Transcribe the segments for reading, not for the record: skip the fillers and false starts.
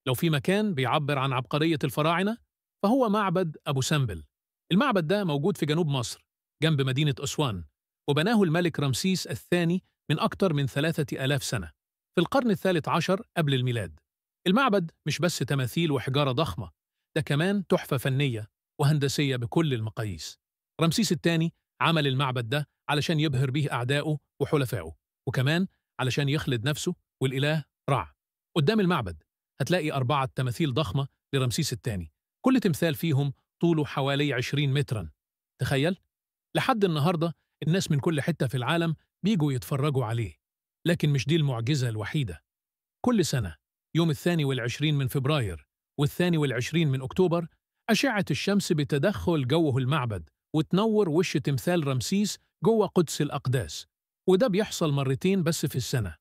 لو في مكان بيعبر عن عبقرية الفراعنة فهو معبد أبو سمبل. المعبد ده موجود في جنوب مصر جنب مدينة أسوان، وبناه الملك رمسيس الثاني من أكثر من 3000 سنة في القرن الثالث عشر قبل الميلاد. المعبد مش بس تماثيل وحجارة ضخمة، ده كمان تحفة فنية وهندسية بكل المقاييس. رمسيس الثاني عمل المعبد ده علشان يبهر به أعدائه وحلفائه، وكمان علشان يخلد نفسه والإله رع. قدام المعبد هتلاقي 4 تماثيل ضخمة لرمسيس الثاني، كل تمثال فيهم طوله حوالي 20 مترا. تخيل، لحد النهاردة الناس من كل حتة في العالم بيجوا يتفرجوا عليه. لكن مش دي المعجزة الوحيدة. كل سنة يوم 22 من فبراير وال22 من أكتوبر أشعة الشمس بتدخل جوه المعبد وتنور وش تمثال رمسيس جوه قدس الأقداس، وده بيحصل مرتين بس في السنة.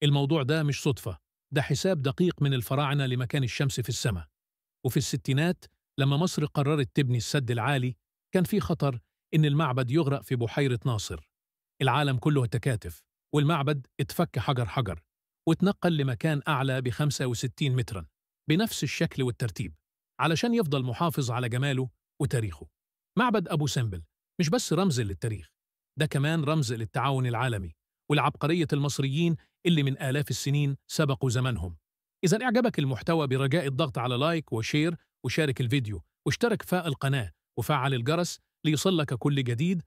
الموضوع ده مش صدفة، ده حساب دقيق من الفراعنة لمكان الشمس في السماء. وفي الستينات لما مصر قررت تبني السد العالي كان في خطر إن المعبد يغرق في بحيرة ناصر. العالم كله تكاتف، والمعبد اتفك حجر حجر واتنقل لمكان أعلى ب65 مترا بنفس الشكل والترتيب علشان يفضل محافظ على جماله وتاريخه. معبد أبو سمبل مش بس رمز للتاريخ، ده كمان رمز للتعاون العالمي والعبقرية المصريين اللي من آلاف السنين سبقوا زمنهم. إذا إعجبك المحتوى برجاء الضغط على لايك وشير وشارك الفيديو واشترك في القناة وفعل الجرس ليصلك كل جديد